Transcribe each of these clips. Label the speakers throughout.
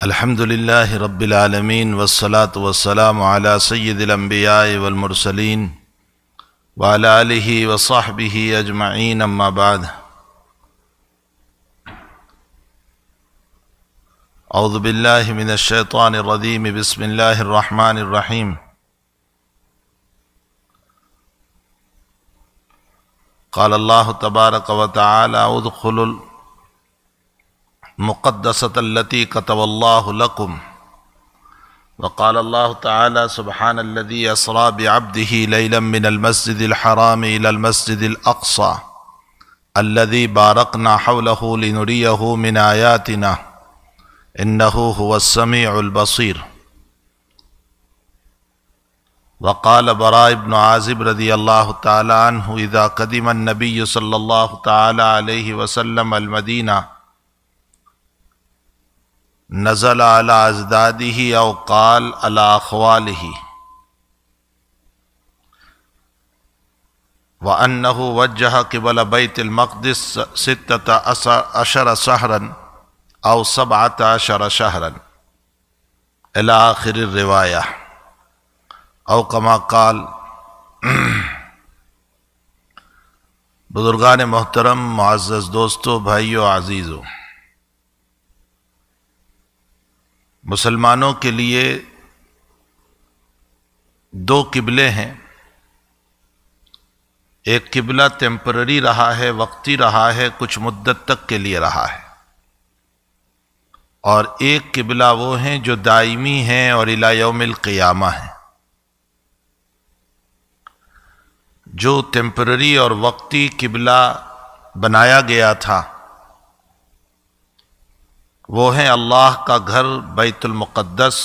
Speaker 1: الحمد لله رب العالمين والصلاة والسلام على سيد الأنبياء والمرسلين وعلى آله وصحبه أجمعين أما بعد أعوذ بالله من الشيطان الرجيم بسم الله الرحمن الرحيم قال الله تبارك وتعالى ادخلوا المقدسة التي كتب الله لكم وقال الله تعالى سبحان الذي أسرى بعبده ليلا من المسجد الحرام إلى المسجد الأقصى الذي باركنا حوله لنريه من آياتنا إنه هو السميع البصير وقال براء بن عازب رضي الله تعالى عنه إذا قدم النبي صلى الله تعالى عليه وسلم المدينة نزل على أجداده أو قال على أخواله وأنه وجه قبل بيت المقدس 16 شهرا أو 17 شهرا إلى آخر الرواية او کما قال۔ بزرگان محترم، معزز دوستو، بھائیو، عزیزو، مسلمانوں کے لیے دو قبلے ہیں۔ ایک قبلہ ٹیمپرری رہا ہے، وقتی رہا ہے، کچھ مدت تک کے لیے رہا ہے، اور ایک قبلہ وہ ہیں جو دائمی ہیں اور الی یوم القیامہ ہیں۔ جو ٹیمپرری اور وقتی قبلہ بنایا گیا تھا وہ ہیں اللہ کا گھر بیت المقدس،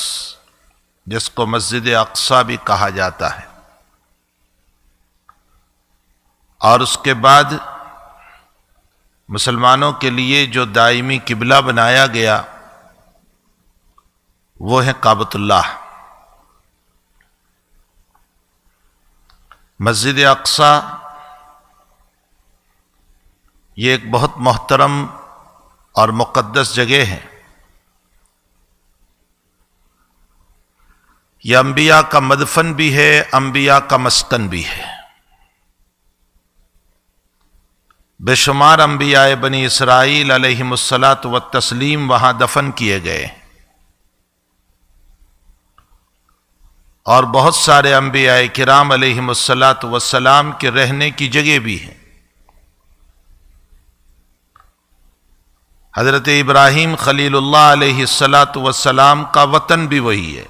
Speaker 1: جس کو مسجد اقصی بھی کہا جاتا ہے، اور اس کے بعد مسلمانوں کے لیے جو دائمی قبلہ بنایا گیا وہ ہے کعبۃ اللہ۔ مسجد اقصی یہ ایک بہت محترم اور مقدس جگہ ہے۔ یہ انبیاء کا مدفن بھی ہے، انبیاء کا مسکن بھی ہے۔ بے شمار انبیاء بنی اسرائیل علیہم الصلاۃ والتسلیم وہاں دفن کیے گئے، اور بہت سارے انبیاء کرام علیہم الصلاۃ والسلام کے رہنے کی جگہ بھی ہے۔ حضرت ابراہیم خلیل اللہ علیہ الصلاۃ والسلام کا وطن بھی وہی ہے۔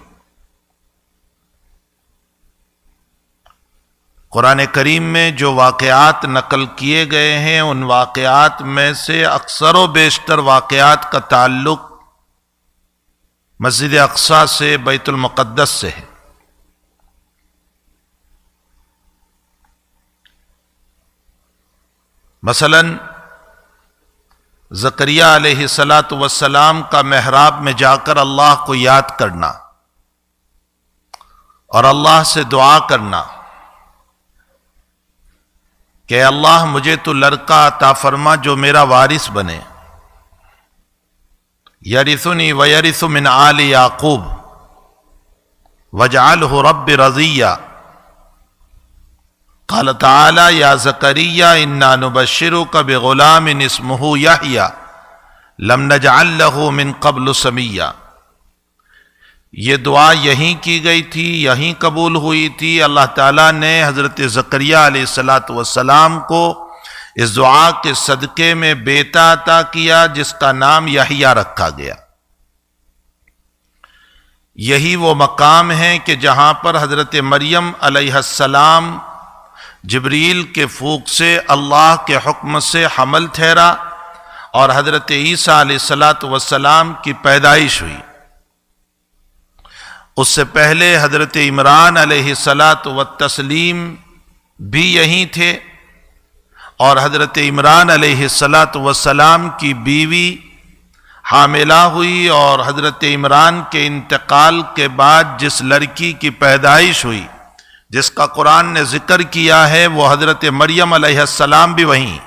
Speaker 1: قرآن کریم میں جو واقعات نقل کیے گئے ہیں ان واقعات میں سے اکثر و بیشتر واقعات کا تعلق مسجد اقصی سے، بیت المقدس سے ہے۔ مثلا زکریا علیہ الصلاۃ والسلام کا محراب میں جا کر اللہ کو یاد کرنا اور اللہ سے دعا کرنا کہ اللہ مجھے تو لڑکا عطا فرما جو میرا وارث بنے، یرثنی ویرث من آل یعقوب واجعلہ رب رضیہ۔ قال تعالی یا زکریا انا نبشرک بغلام اسمہ یحییٰ لم نجعل لہ من قبل سمیہ۔ یہ دعا یہیں کی گئی تھی، یہیں قبول ہوئی تھی۔ اللہ تعالیٰ نے حضرت زکریا علیہ الصلاۃ والسلام کو اس دعا کے صدقے میں بیٹا عطا کیا جس کا نام یحییٰ رکھا گیا۔ یہی وہ مقام ہے کہ جہاں پر حضرت مریم علیہ السلام جبریل کے پھونک سے اللہ کے حکم سے حمل ٹھہرا اور حضرت عیسیٰ علیہ الصلاۃ والسلام کی پیدائش ہوئی۔ اس سے پہلے حضرت عمران علیہ الصلاۃ والتسلیم بھی یہیں تھے، اور حضرت عمران علیہ الصلاۃ والسلام کی بیوی حاملہ ہوئی، اور حضرت عمران کے انتقال کے بعد جس لڑکی کی پیدائش ہوئی جس کا قرآن نے ذکر کیا ہے وہ حضرت مریم علیہ السلام بھی وہیں۔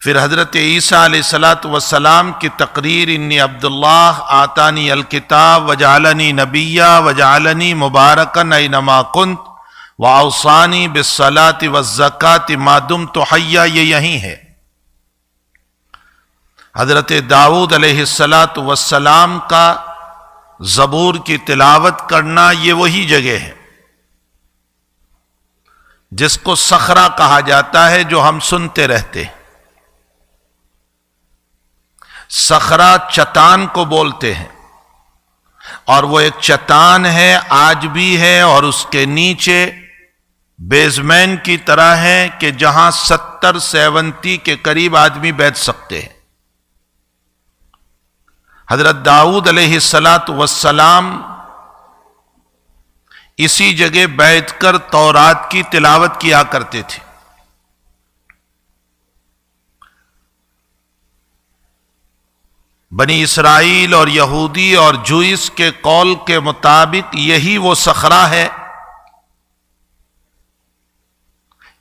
Speaker 1: پھر حضرت عیسیٰ علیہ السلام کی تقریر انی عبداللہ آتانی الکتاب وجعلنی نبیا وجعلنی مبارکن اینما کنت واوصانی بالصلاۃ والزکاۃ ما دمت حیا، یہ یہی ہے۔ حضرت داؤد علیہ السلام کا زبور کی تلاوت کرنا یہ وہی جگہ ہے جس کو صخرہ کہا جاتا ہے جو ہم سنتے رہتے ہیں۔ صخرہ چٹان کو بولتے ہیں، اور وہ ایک چٹان ہے، آج بھی ہے، اور اس کے نیچے بیزمین کی طرح ہے کہ جہاں 70-70 کے قریب آدمی بیٹھ سکتے ہیں۔ حضرت داؤد علیہ السلام اسی جگہ بیٹھ کر تورات کی تلاوت کیا کرتے تھے۔ بنی اسرائیل اور یہودی اور جوئس کے قول کے مطابق یہی وہ صخرہ ہے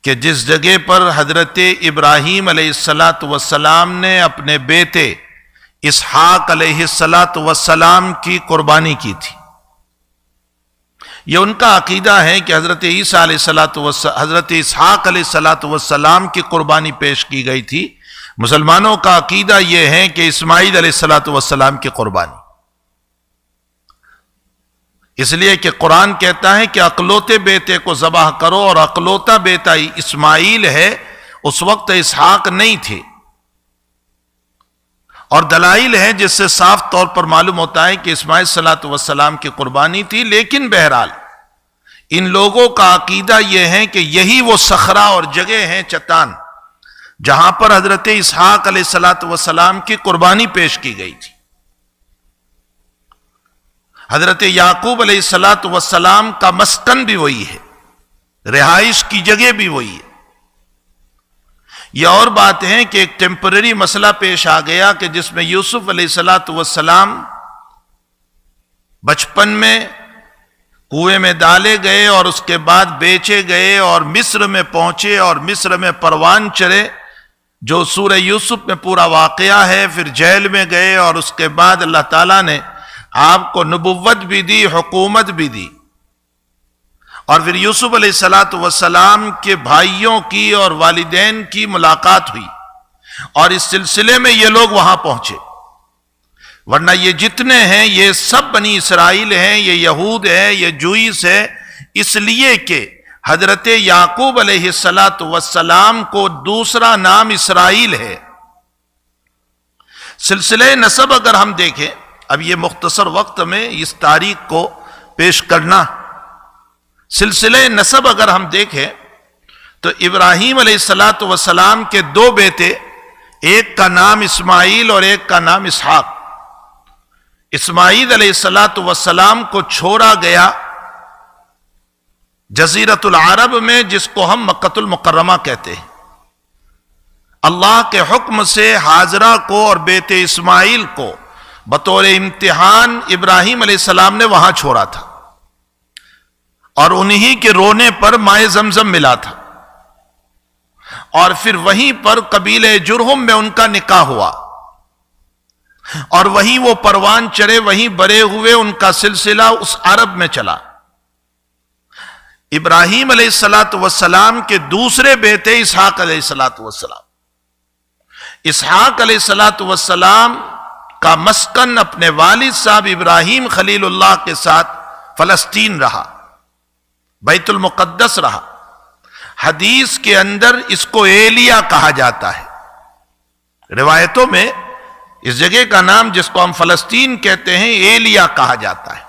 Speaker 1: کہ جس جگہ پر حضرت ابراہیم علیہ السلام نے اپنے بیٹے اسحاق علیہ السلام کی قربانی کی تھی۔ یہ ان کا عقیدہ ہے کہ حضرت عیسیٰ علیہ حضرت اسحاق علیہ السلام کی قربانی پیش کی گئی تھی۔ مسلمانوں کا عقیدہ یہ ہے کہ اسماعیل علیہ السلام کی قربانی، اس لیے کہ قرآن کہتا ہے کہ اکلوتے بیٹے کو ذبح کرو، اور اکلوتا بیٹا اسماعیل ہے، اس وقت اسحاق نہیں تھے۔ اور دلائل ہیں جس سے صاف طور پر معلوم ہوتا ہے کہ اسماعیل صلی اللہ علیہ وسلم کی قربانی تھی، لیکن بہرحال ان لوگوں کا عقیدہ یہ ہے کہ یہی وہ صخرہ اور جگہ ہیں، چٹان، جہاں پر حضرت اسحاق علیہ السلام کی قربانی پیش کی گئی تھی۔ حضرت یعقوب علیہ السلام کا مسکن بھی وہی ہے، رہائش کی جگہ بھی وہی ہے۔ یہ اور بات ہے کہ ایک ٹیمپرری مسئلہ پیش آ گیا کہ جس میں یوسف علیہ السلام بچپن میں کنویں میں ڈالے گئے اور اس کے بعد بیچے گئے اور مصر میں پہنچے اور مصر میں پروان چڑھے، جو سورہ یوسف میں پورا واقعہ ہے۔ پھر جیل میں گئے اور اس کے بعد اللہ تعالیٰ نے آپ کو نبوت بھی دی، حکومت بھی دی، اور پھر یوسف علیہ السلام کے بھائیوں کی اور والدین کی ملاقات ہوئی، اور اس سلسلے میں یہ لوگ وہاں پہنچے۔ ورنہ یہ جتنے ہیں یہ سب بنی اسرائیل ہیں، یہ یہود ہیں، یہ جوئس ہے، اس لیے کہ حضرت یعقوب علیہ السلام کو دوسرا نام اسرائیل ہے۔ سلسلہ نسب اگر ہم دیکھیں، اب یہ مختصر وقت میں اس تاریخ کو پیش کرنا، سلسلہ نسب اگر ہم دیکھیں تو ابراہیم علیہ السلام کے دو بیٹے، ایک کا نام اسماعیل اور ایک کا نام اسحاق۔ اسماعیل علیہ السلام کو چھوڑا گیا جزیرۃ العرب میں، جس کو ہم مکہ المکرمہ کہتے ہیں۔ اللہ کے حکم سے ہاجرہ کو اور بیٹے اسماعیل کو بطور امتحان ابراہیم علیہ السلام نے وہاں چھوڑا تھا، اور انہی کے رونے پر مائے زمزم ملا تھا، اور پھر وہیں پر قبیلہ جرہم میں ان کا نکاح ہوا، اور وہیں وہ پروان چڑھے، وہیں بڑے ہوئے، ان کا سلسلہ اس عرب میں چلا۔ ابراہیم علیہ السلام کے دوسرے بیٹے اسحاق علیہ السلام، اسحاق علیہ السلام کا مسکن اپنے والد صاحب ابراہیم خلیل اللہ کے ساتھ فلسطین رہا، بیت المقدس رہا۔ حدیث کے اندر اس کو ایلیا کہا جاتا ہے، روایتوں میں اس جگہ کا نام جس کو ہم فلسطین کہتے ہیں ایلیا کہا جاتا ہے۔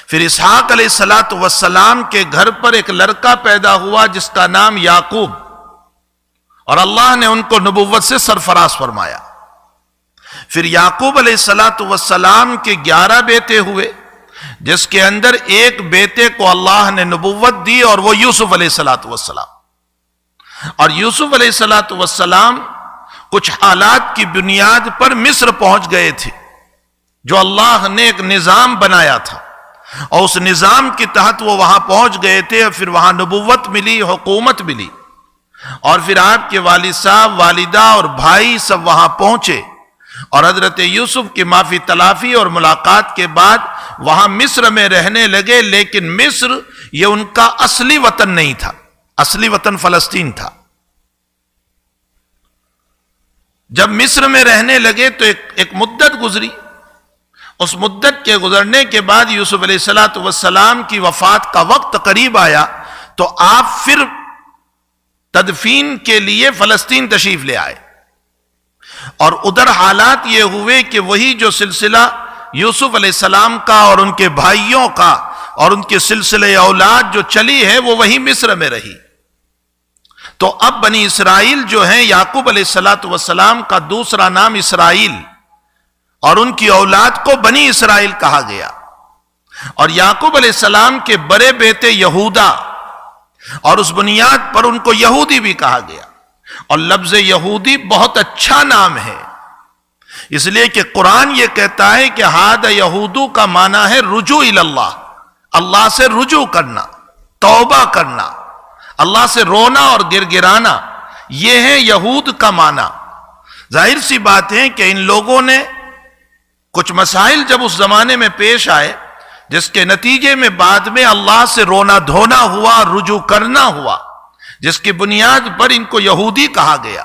Speaker 1: پھر اسحاق علیہ السلام کے گھر پر ایک لڑکا پیدا ہوا جس کا نام یعقوب، اور اللہ نے ان کو نبوت سے سرفراز فرمایا۔ پھر یعقوب علیہ السلام کے 11 بیٹے ہوئے، جس کے اندر ایک بیٹے کو اللہ نے نبوت دی، اور وہ یوسف علیہ السلام۔ اور یوسف علیہ السلام کچھ حالات کی بنیاد پر مصر پہنچ گئے تھے، جو اللہ نے ایک نظام بنایا تھا، اور اس نظام کے تحت وہ وہاں پہنچ گئے تھے، اور پھر وہاں نبوت ملی، حکومت ملی۔ اور پھر آپ کے والد صاحب، والدہ اور بھائی سب وہاں پہنچے، اور حضرت یوسف کی معافی تلافی اور ملاقات کے بعد وہاں مصر میں رہنے لگے، لیکن مصر یہ ان کا اصلی وطن نہیں تھا، اصلی وطن فلسطین تھا۔ جب مصر میں رہنے لگے تو ایک مدت گزری، اس مدت کے گزرنے کے بعد یوسف علیہ السلام کی وفات کا وقت قریب آیا تو آپ پھر تدفین کے لیے فلسطین تشریف لے آئے، اور ادھر حالات یہ ہوئے کہ وہی جو سلسلہ یوسف علیہ السلام کا اور ان کے بھائیوں کا اور ان کے سلسلے اولاد جو چلی ہے وہ وہی مصر میں رہی۔ تو اب بنی اسرائیل جو ہیں، یعقوب علیہ السلام کا دوسرا نام اسرائیل، اور ان کی اولاد کو بنی اسرائیل کہا گیا، اور یعقوب علیہ السلام کے بڑے بیٹے یہودا، اور اس بنیاد پر ان کو یہودی بھی کہا گیا۔ اور لفظ یہودی بہت اچھا نام ہے، اس لیے کہ قرآن یہ کہتا ہے کہ ہاد یہودو کا معنی ہے رجوع اللہ، اللہ سے رجوع کرنا، توبہ کرنا، اللہ سے رونا اور گرگرانا، یہ ہے یہود کا معنی۔ ظاہر سی بات ہے کہ ان لوگوں نے کچھ مسائل جب اس زمانے میں پیش آئے، جس کے نتیجے میں بعد میں اللہ سے رونا دھونا ہوا، رجوع کرنا ہوا، جس کی بنیاد پر ان کو یہودی کہا گیا۔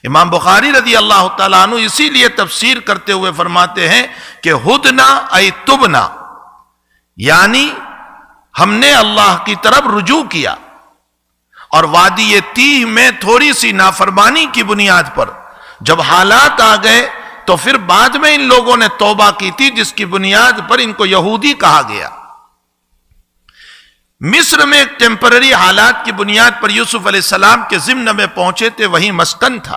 Speaker 1: امام بخاری رضی اللہ تعالیٰ عنہ اسی لیے تفسیر کرتے ہوئے فرماتے ہیں کہ ہدنا ای تبنا، یعنی ہم نے اللہ کی طرف رجوع کیا، اور وادی تیہ میں تھوڑی سی نافرمانی کی بنیاد پر جب حالات آ گئے تو پھر بعد میں ان لوگوں نے توبہ کی تھی، جس کی بنیاد پر ان کو یہودی کہا گیا۔ مصر میں ایک ٹیمپرری حالات کی بنیاد پر یوسف علیہ السلام کے ضمن میں پہنچے تھے، وہی مسکن تھا۔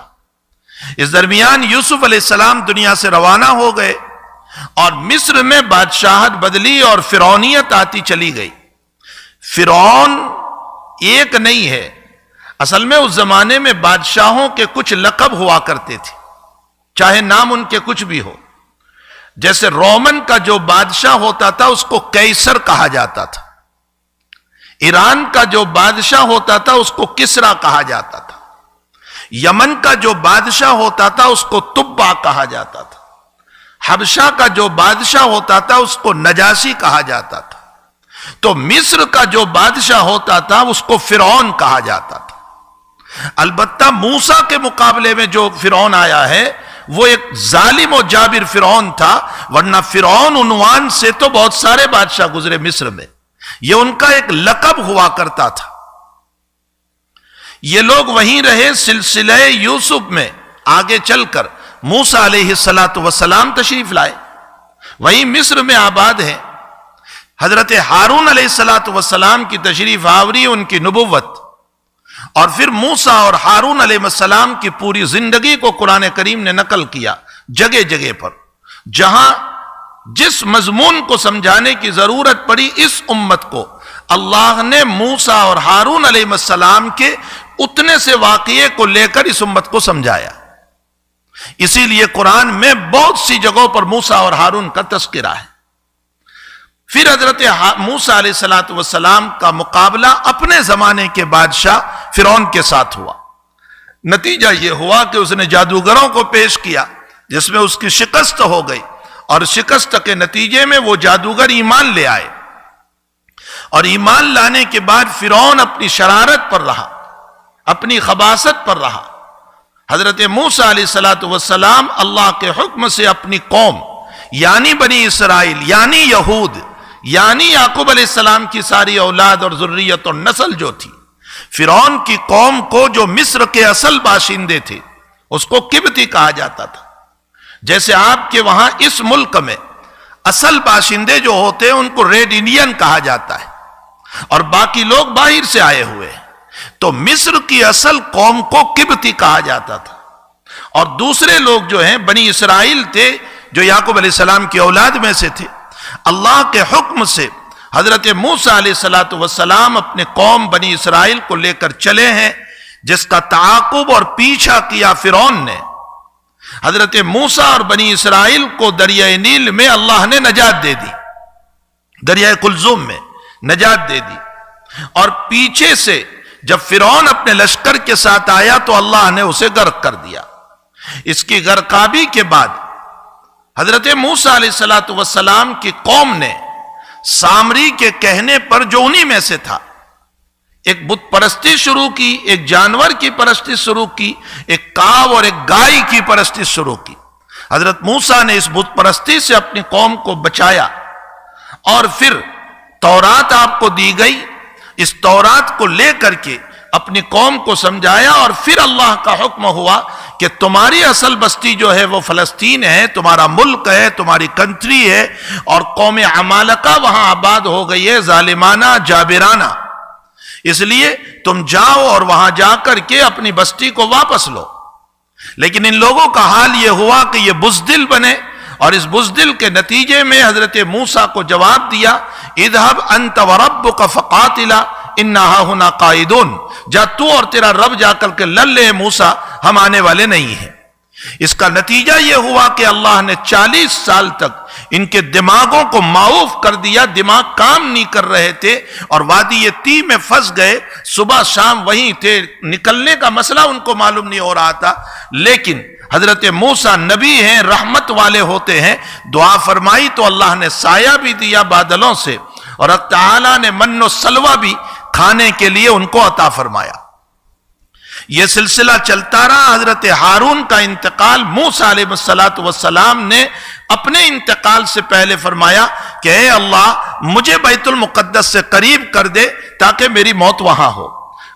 Speaker 1: اس درمیان یوسف علیہ السلام دنیا سے روانہ ہو گئے، اور مصر میں بادشاہت بدلی اور فرعونیت آتی چلی گئی۔ فرعون ایک نہیں ہے، اصل میں اس زمانے میں بادشاہوں کے کچھ لقب ہوا کرتے تھے، چاہے نام ان کے کچھ بھی ہو۔ جیسے رومن کا جو بادشاہ ہوتا تھا اس کو قیصر کہا جاتا تھا، ایران کا جو بادشاہ ہوتا تھا اس کو کسرا کہا جاتا تھا، یمن کا جو بادشاہ ہوتا تھا اس کو تبا کہا جاتا تھا، حبشہ کا جو بادشاہ ہوتا تھا اس کو نجاشی کہا جاتا تھا، تو مصر کا جو بادشاہ ہوتا تھا اس کو فرعون کہا جاتا تھا۔ البتہ موسیٰ کے مقابلے میں جو فرعون آیا ہے وہ ایک ظالم و جابر فرعون تھا، ورنہ فرعون عنوان سے تو بہت سارے بادشاہ گزرے مصر میں، یہ ان کا ایک لقب ہوا کرتا تھا۔ یہ لوگ وہیں رہے سلسلہ یوسف میں، آگے چل کر موسیٰ علیہ السلام تشریف لائے، وہیں مصر میں آباد ہیں۔ حضرت ہارون علیہ السلام کی تشریف آوری، ان کی نبوت، اور پھر موسیٰ اور ہارون علیہ السلام کی پوری زندگی کو قرآن کریم نے نقل کیا جگہ جگہ پر، جہاں جس مضمون کو سمجھانے کی ضرورت پڑی اس امت کو اللہ نے موسیٰ اور ہارون علیہ السلام کے اتنے سے واقعے کو لے کر اس امت کو سمجھایا۔ اسی لیے قرآن میں بہت سی جگہوں پر موسیٰ اور ہارون کا تذکرہ ہے۔ پھر حضرت موسیٰ علیہ السلام کا مقابلہ اپنے زمانے کے بادشاہ فرعون کے ساتھ ہوا۔ نتیجہ یہ ہوا کہ اس نے جادوگروں کو پیش کیا، جس میں اس کی شکست ہو گئی، اور شکست کے نتیجے میں وہ جادوگر ایمان لے آئے، اور ایمان لانے کے بعد فرعون اپنی شرارت پر رہا، اپنی خباثت پر رہا۔ حضرت موسیٰ علیہ السلام اللہ کے حکم سے اپنی قوم یعنی بنی اسرائیل یعنی یہود یعنی یعقوب علیہ السلام کی ساری اولاد اور ذریت اور نسل جو تھی، فرعون کی قوم کو جو مصر کے اصل باشندے تھے اس کو قبطی کہا جاتا تھا۔ جیسے آپ کے وہاں اس ملک میں اصل باشندے جو ہوتے ہیں ان کو ریڈ انڈین کہا جاتا ہے، اور باقی لوگ باہر سے آئے ہوئے ہیں، تو مصر کی اصل قوم کو قبطی کہا جاتا تھا، اور دوسرے لوگ جو ہیں بنی اسرائیل تھے جو یعقوب علیہ السلام کی اولاد میں سے تھے۔ اللہ کے حکم سے حضرت موسیٰ علیہ السلام اپنے قوم بنی اسرائیل کو لے کر چلے ہیں، جس کا تعاقب اور پیچھا کیا فرعون نے۔ حضرت موسیٰ اور بنی اسرائیل کو دریائے نیل میں اللہ نے نجات دے دی، دریائے کلزوم میں نجات دے دی، اور پیچھے سے جب فرعون اپنے لشکر کے ساتھ آیا تو اللہ نے اسے غرق کر دیا۔ اس کی غرقابی کے بعد حضرت موسیٰ علیہ السلام کی قوم نے سامری کے کہنے پر، جو انہی میں سے تھا، ایک بت پرستی شروع کی، ایک جانور کی پرستی شروع کی، ایک کاو اور ایک گائے کی پرستی شروع کی۔ حضرت موسیٰ نے اس بت پرستی سے اپنی قوم کو بچایا، اور پھر تورات آپ کو دی گئی، اس تورات کو لے کر کے اپنی قوم کو سمجھایا، اور پھر اللہ کا حکم ہوا کہ تمہاری اصل بستی جو ہے وہ فلسطین ہے، تمہارا ملک ہے، تمہاری کنٹری ہے، اور قوم عمالقہ وہاں آباد ہو گئی ہے، ظالمانہ جابرانہ، اس لیے تم جاؤ اور وہاں جا کر کے اپنی بستی کو واپس لو۔ لیکن ان لوگوں کا حال یہ ہوا کہ یہ بزدل بنے، اور اس بزدل کے نتیجے میں حضرت موسیٰ کو جواب دیا، اذهب انت وربك فقاتلا انا هاهنا قاعدون، جا تو اور تیرا رب جا کر کے لڑ لے موسیٰ، ہم آنے والے نہیں ہیں۔ اس کا نتیجہ یہ ہوا کہ اللہ نے 40 سال تک ان کے دماغوں کو معوف کر دیا، دماغ کام نہیں کر رہے تھے، اور وادی تیہ میں پھنس گئے، صبح شام وہیں تھے، نکلنے کا مسئلہ ان کو معلوم نہیں ہو رہا تھا۔ لیکن حضرت موسیٰ نبی ہیں، رحمت والے ہوتے ہیں، دعا فرمائی تو اللہ نے سایہ بھی دیا بادلوں سے، اور اللہ تعالیٰ نے من و سلوہ بھی کھانے کے لیے ان کو عطا فرمایا۔ یہ سلسلہ چلتا رہا۔ حضرت ہارون کا انتقال موسیٰ علیہ السلام نے اپنے انتقال سے پہلے فرمایا کہ اے اللہ مجھے بیت المقدس سے قریب کر دے تاکہ میری موت وہاں ہو۔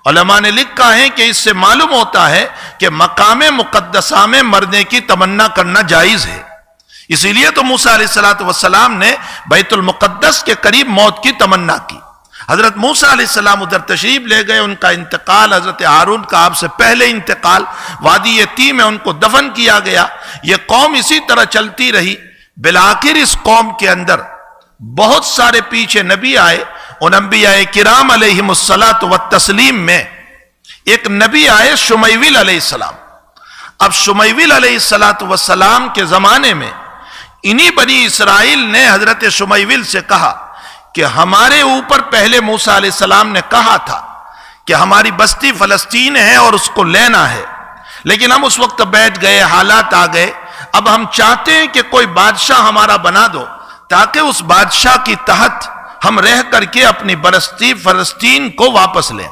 Speaker 1: علماء نے لکھا ہے کہ اس سے معلوم ہوتا ہے کہ مقام مقدسہ میں مرنے کی تمنا کرنا جائز ہے، اسی لیے تو موسیٰ علیہ السلام نے بیت المقدس کے قریب موت کی تمنا کی۔ حضرت موسیٰ علیہ السلام ادھر تشریف لے گئے، ان کا انتقال، حضرت ہارون کا آپ سے پہلے انتقال، وادی تیہ میں ان کو دفن کیا گیا۔ یہ قوم اسی طرح چلتی رہی، بالآخر اس قوم کے اندر بہت سارے پیچھے نبی آئے۔ ان انبیاء کرام علیہم الصلاۃ والتسلیم میں ایک نبی آئے شمیویل علیہ السلام۔ اب شمیویل علیہ السلام کے زمانے میں انہی بنی اسرائیل نے حضرت شمیویل سے کہا کہ ہمارے اوپر پہلے موسیٰ علیہ السلام نے کہا تھا کہ ہماری بستی فلسطین ہے اور اس کو لینا ہے، لیکن ہم اس وقت بیٹھ گئے، حالات آ گئے، اب ہم چاہتے ہیں کہ کوئی بادشاہ ہمارا بنا دو تاکہ اس بادشاہ کی تحت ہم رہ کر کے اپنی بستی فلسطین کو واپس لیں۔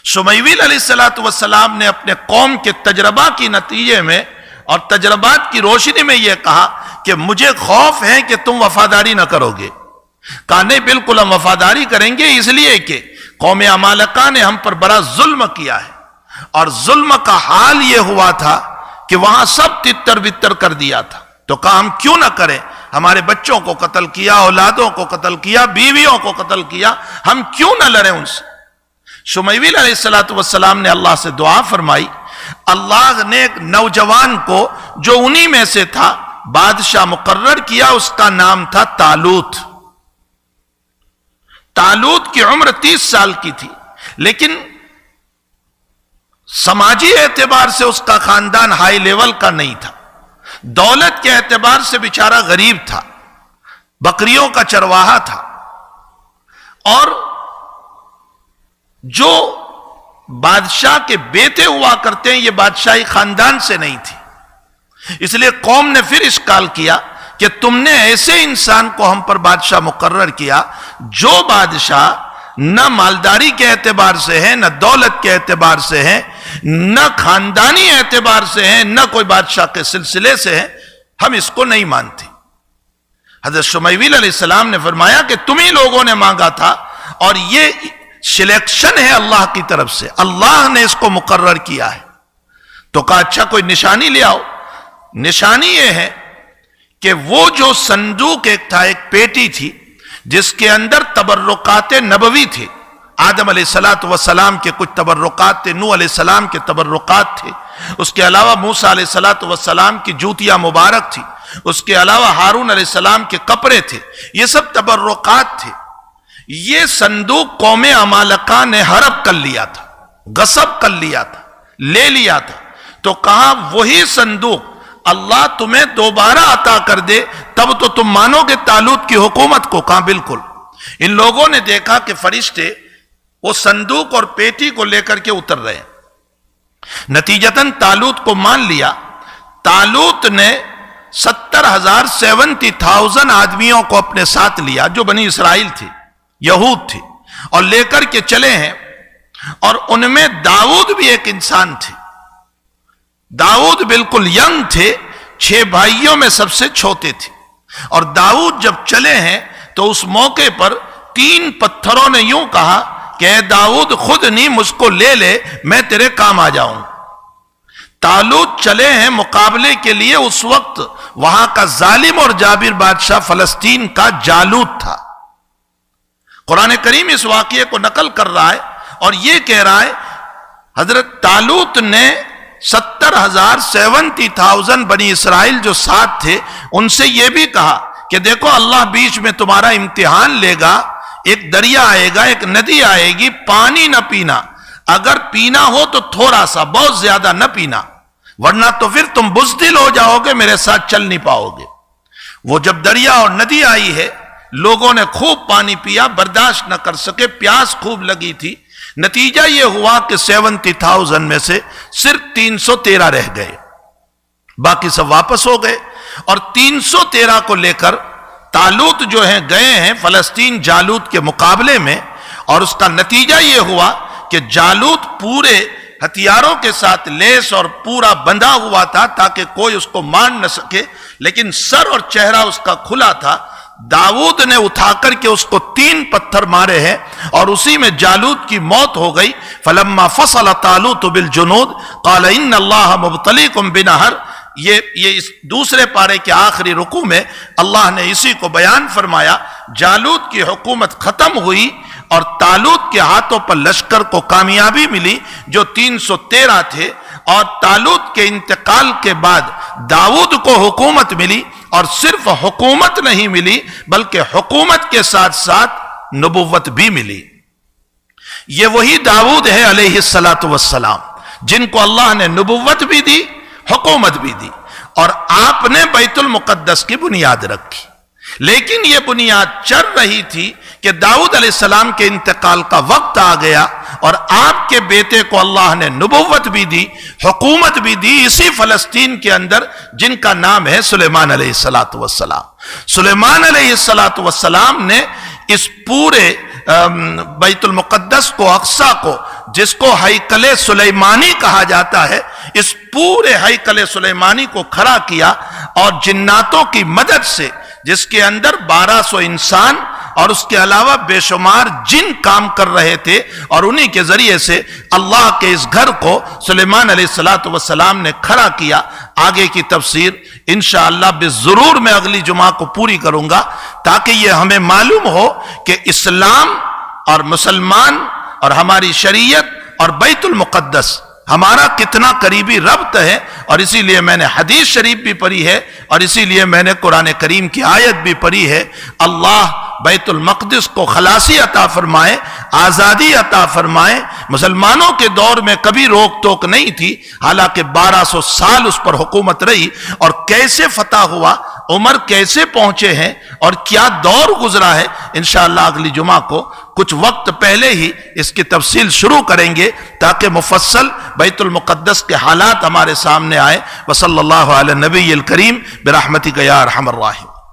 Speaker 1: شمیویل علیہ السلام نے اپنے قوم کے تجربہ کی نتیجے میں اور تجربات کی روشنی میں یہ کہا کہ مجھے خوف ہے کہ تم وفاداری نہ کرو گے۔ کہا نہیں، بالکل ہم وفاداری کریں گے، اس لیے کہ قوم عمالقہ نے ہم پر بڑا ظلم کیا ہے، اور ظلم کا حال یہ ہوا تھا کہ وہاں سب تتر بتر کر دیا تھا۔ تو کہا ہم کیوں نہ کریں، ہمارے بچوں کو قتل کیا، اولادوں کو قتل کیا، بیویوں کو قتل کیا، ہم کیوں نہ لڑیں ان سے۔ شمیویل علیہ السلام نے اللہ سے دعا فرمائی، اللہ نے ایک نوجوان کو جو انہی میں سے تھا بادشاہ مقرر کیا، اس کا نام تھا طالوت۔ طالوت کی عمر 30 سال کی تھی، لیکن سماجی اعتبار سے اس کا خاندان ہائی لیول کا نہیں تھا، دولت کے اعتبار سے بیچارہ غریب تھا، بکریوں کا چرواہا تھا، اور جو بادشاہ کے بیٹے ہوا کرتے ہیں یہ بادشاہی خاندان سے نہیں تھی۔ اس لیے قوم نے پھر اشکال کیا کہ تم نے ایسے انسان کو ہم پر بادشاہ مقرر کیا جو بادشاہ نہ مالداری کے اعتبار سے ہے، نہ دولت کے اعتبار سے ہے، نہ خاندانی اعتبار سے ہے، نہ کوئی بادشاہ کے سلسلے سے ہے، ہم اس کو نہیں مانتے۔ حضرت شمیویل علیہ السلام نے فرمایا کہ تم ہی لوگوں نے مانگا تھا، اور یہ سلیکشن ہے اللہ کی طرف سے، اللہ نے اس کو مقرر کیا ہے۔ تو کہا اچھا کوئی نشانی لے آؤ۔ نشانی یہ ہے کہ وہ جو صندوق ایک تھا، ایک پیٹی تھی جس کے اندر تبرکات نبوی تھے، آدم علیہ السلام کے کچھ تبرکات تھے، نوح علیہ السلام کے تبرکات تھے، اس کے علاوہ موسیٰ علیہ السلام کی جوتیاں مبارک تھی، اس کے علاوہ ہارون علیہ السلام کے کپڑے تھے، یہ سب تبرکات تھے۔ یہ صندوق قوم عمالقہ نے ہڑپ کر لیا تھا، غصب کر لیا تھا، لے لیا تھا۔ تو کہا وہی صندوق اللہ تمہیں دوبارہ عطا کر دے تب تو تم مانو گے طالوت کی حکومت کو۔ کہا بالکل۔ ان لوگوں نے دیکھا کہ فرشتے وہ صندوق اور پیٹی کو لے کر کے اتر رہے ہیں۔ نتیجتاً طالوت کو مان لیا۔ طالوت نے 70,000 آدمیوں کو اپنے ساتھ لیا جو بنی اسرائیل تھی، یہود تھی، اور لے کر کے چلے ہیں، اور ان میں داؤد بھی ایک انسان تھے۔ داؤد بالکل ینگ تھے، 6 بھائیوں میں سب سے چھوٹے تھے، اور داؤد جب چلے ہیں تو اس موقع پر 3 پتھروں نے یوں کہا کہ اے داؤد خود نہیں، مجھ کو لے لے، میں تیرے کام آ جاؤں۔ طالوت چلے ہیں مقابلے کے لیے، اس وقت وہاں کا ظالم اور جابر بادشاہ فلسطین کا جالوت تھا۔ قرآن کریم اس واقعے کو نقل کر رہا ہے اور یہ کہہ رہا ہے حضرت طالوت نے 70,000 بنی اسرائیل جو ساتھ تھے ان سے یہ بھی کہا کہ دیکھو اللہ بیچ میں تمہارا امتحان لے گا، ایک دریا آئے گا، ایک ندی آئے گی، پانی نہ پینا، اگر پینا ہو تو تھوڑا سا، بہت زیادہ نہ پینا، ورنہ تو پھر تم بزدل ہو جاؤ گے، میرے ساتھ چل نہیں پاؤ گے۔ وہ جب دریا اور ندی آئی ہے، لوگوں نے خوب پانی پیا، برداشت نہ کر سکے، پیاس خوب لگی تھی۔ نتیجہ یہ ہوا کہ 70,000 میں سے صرف 313 رہ گئے، باقی سب واپس ہو گئے، اور 313 کو لے کر طالوت جو ہیں گئے ہیں فلسطین جالوت کے مقابلے میں، اور اس کا نتیجہ یہ ہوا کہ جالوت پورے ہتھیاروں کے ساتھ لیس اور پورا بندھا ہوا تھا تاکہ کوئی اس کو مار نہ سکے، لیکن سر اور چہرہ اس کا کھلا تھا۔ داؤد نے اٹھا کر کے اس کو 3 پتھر مارے ہیں اور اسی میں جالوت کی موت ہو گئی۔ فلما فصل طالوت بالجنود قال ان اللہ مبتلیکم بنہر، یہ اس دوسرے پارے کے آخری رکوع میں اللہ نے اسی کو بیان فرمایا۔ جالوت کی حکومت ختم ہوئی اور طالوت کے ہاتھوں پر لشکر کو کامیابی ملی جو 313 تھے، اور طالوت کے انتقال کے بعد داؤد کو حکومت ملی، اور صرف حکومت نہیں ملی بلکہ حکومت کے ساتھ ساتھ نبوت بھی ملی۔ یہ وہی داؤد ہے علیہ السلام جن کو اللہ نے نبوت بھی دی، حکومت بھی دی، اور آپ نے بیت المقدس کی بنیاد رکھی۔ لیکن یہ بنیاد چل رہی تھی کہ داؤد علیہ السلام کے انتقال کا وقت آ گیا، اور آپ کے بیٹے کو اللہ نے نبوت بھی دی، حکومت بھی دی اسی فلسطین کے اندر، جن کا نام ہے سلیمان علیہ السلام۔ سلیمان علیہ السلام نے اس پورے بیت المقدس کو، اقصی کو، جس کو ہیکل سلیمانی کہا جاتا ہے، اس پورے ہیکل سلیمانی کو کھڑا کیا، اور جناتوں کی مدد سے، جس کے اندر 1200 انسان اور اس کے علاوہ بے شمار جن کام کر رہے تھے، اور انہی کے ذریعے سے اللہ کے اس گھر کو سلیمان علیہ السلام نے کھڑا کیا۔ آگے کی تفسیر انشاءاللہ بضرور میں اگلی جمعہ کو پوری کروں گا، تاکہ یہ ہمیں معلوم ہو کہ اسلام اور مسلمان اور ہماری شریعت اور بیت المقدس ہمارا کتنا قریبی ربط ہے، اور اسی لیے میں نے حدیث شریف بھی پڑھی ہے، اور اسی لیے میں نے قرآن کریم کی آیت بھی پڑھی ہے۔ اللہ بیت المقدس کو خلاصی عطا فرمائے، آزادی عطا فرمائے۔ مسلمانوں کے دور میں کبھی روک ٹوک نہیں تھی، حالانکہ 1200 سال اس پر حکومت رہی، اور کیسے فتح ہوا، عمر کیسے پہنچے ہیں، اور کیا دور گزرا ہے، انشاءاللہ اگلی جمعہ کو کچھ وقت پہلے ہی اس کی تفصیل شروع کریں گے، تاکہ مفصل بیت المقدس کے حالات ہمارے سامنے آئے۔ وصلی اللہ علی النبی الکریم برحمتک یا ارحم الراحمین۔